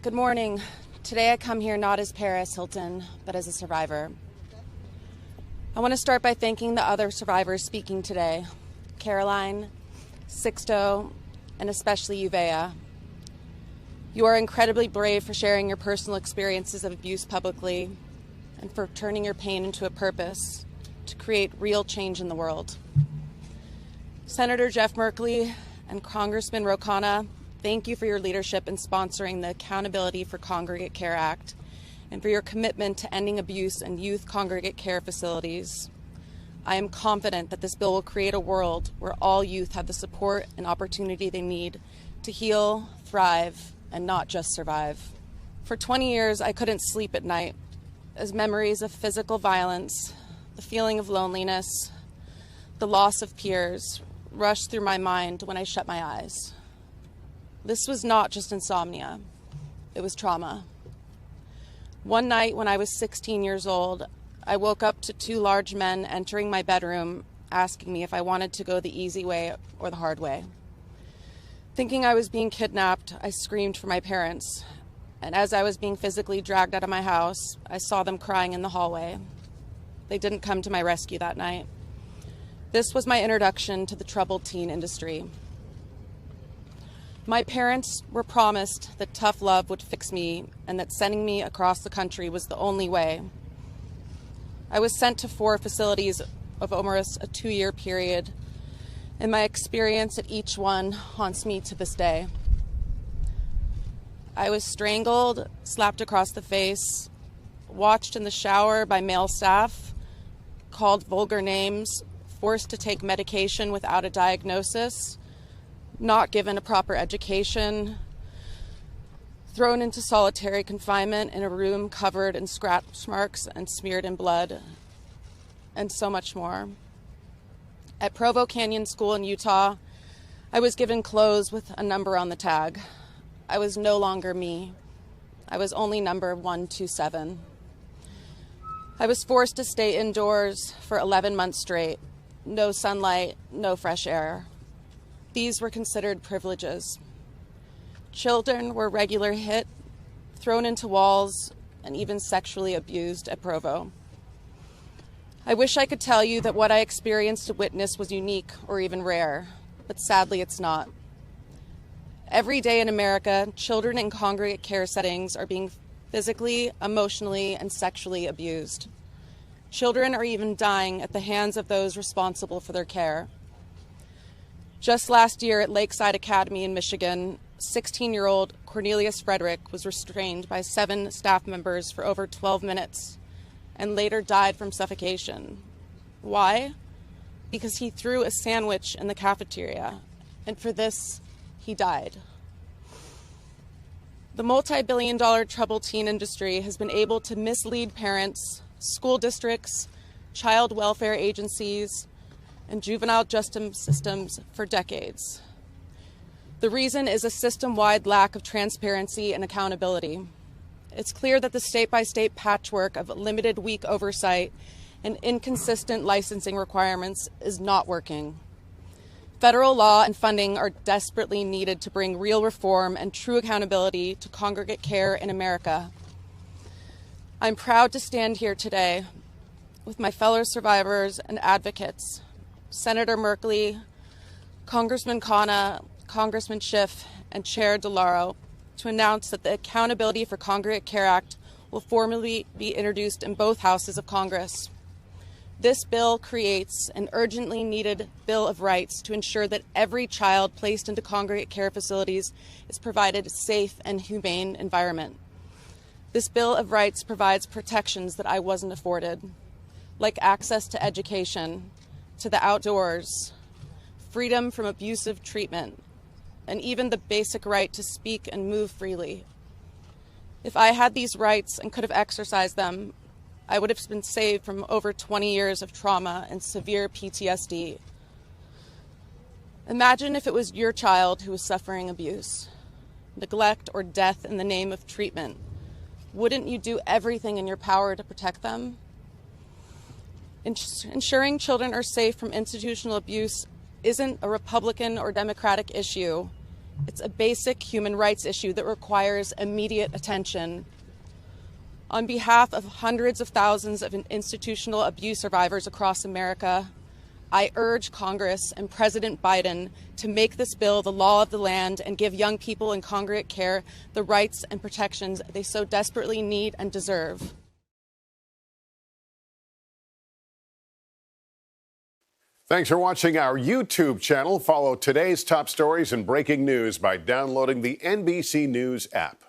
Good morning. Today I come here not as Paris Hilton, but as a survivor. I want to start by thanking the other survivors speaking today, Caroline, Sixto, and especially Uvea. You are incredibly brave for sharing your personal experiences of abuse publicly and for turning your pain into a purpose to create real change in the world. Senator Jeff Merkley and Congressman Ro Khanna, thank you for your leadership in sponsoring the Accountability for Congregate Care Act and for your commitment to ending abuse in youth congregate care facilities. I am confident that this bill will create a world where all youth have the support and opportunity they need to heal, thrive, and not just survive. For 20 years, I couldn't sleep at night as memories of physical violence, the feeling of loneliness, the loss of peers rushed through my mind when I shut my eyes. This was not just insomnia, it was trauma. One night when I was 16 years old, I woke up to two large men entering my bedroom asking me if I wanted to go the easy way or the hard way. Thinking I was being kidnapped, I screamed for my parents, and as I was being physically dragged out of my house, I saw them crying in the hallway. They didn't come to my rescue that night. This was my introduction to the troubled teen industry. My parents were promised that tough love would fix me and that sending me across the country was the only way. I was sent to 4 facilities of almost a 2-year period, and my experience at each one haunts me to this day. I was strangled, slapped across the face, watched in the shower by male staff, called vulgar names, forced to take medication without a diagnosis, not given a proper education, thrown into solitary confinement in a room covered in scratch marks and smeared in blood, and so much more. At Provo Canyon School in Utah, I was given clothes with a number on the tag. I was no longer me. I was only number 127. I was forced to stay indoors for 11 months straight. No sunlight, no fresh air. These were considered privileges. Children were regularly hit, thrown into walls, and even sexually abused at Provo. I wish I could tell you that what I experienced to witness was unique or even rare, but sadly it's not. Every day in America, children in congregate care settings are being physically, emotionally, and sexually abused. Children are even dying at the hands of those responsible for their care. Just last year at Lakeside Academy in Michigan, 16-year-old Cornelius Frederick was restrained by 7 staff members for over 12 minutes and later died from suffocation. Why? Because he threw a sandwich in the cafeteria, and for this, he died. The multi-billion-dollar troubled teen industry has been able to mislead parents, school districts, child welfare agencies, and juvenile justice systems for decades. The reason is a system-wide lack of transparency and accountability. It's clear that the state-by-state patchwork of limited, weak oversight and inconsistent licensing requirements is not working. Federal law and funding are desperately needed to bring real reform and true accountability to congregate care in America. I'm proud to stand here today with my fellow survivors and advocates, Senator Merkley, Congressman Khanna, Congressman Schiff, and Chair DeLauro, to announce that the Accountability for Congregate Care Act will formally be introduced in both houses of Congress. This bill creates an urgently needed Bill of Rights to ensure that every child placed into congregate care facilities is provided a safe and humane environment. This Bill of Rights provides protections that I wasn't afforded, like access to education, to the outdoors, freedom from abusive treatment, and even the basic right to speak and move freely. If I had these rights and could have exercised them, I would have been saved from over 20 years of trauma and severe PTSD. Imagine if it was your child who was suffering abuse, neglect, or death in the name of treatment. Wouldn't you do everything in your power to protect them? Ensuring children are safe from institutional abuse isn't a Republican or Democratic issue. It's a basic human rights issue that requires immediate attention. On behalf of hundreds of thousands of institutional abuse survivors across America, I urge Congress and President Biden to make this bill the law of the land and give young people in congregate care the rights and protections they so desperately need and deserve. Thanks for watching our YouTube channel. Follow today's top stories and breaking news by downloading the NBC News app.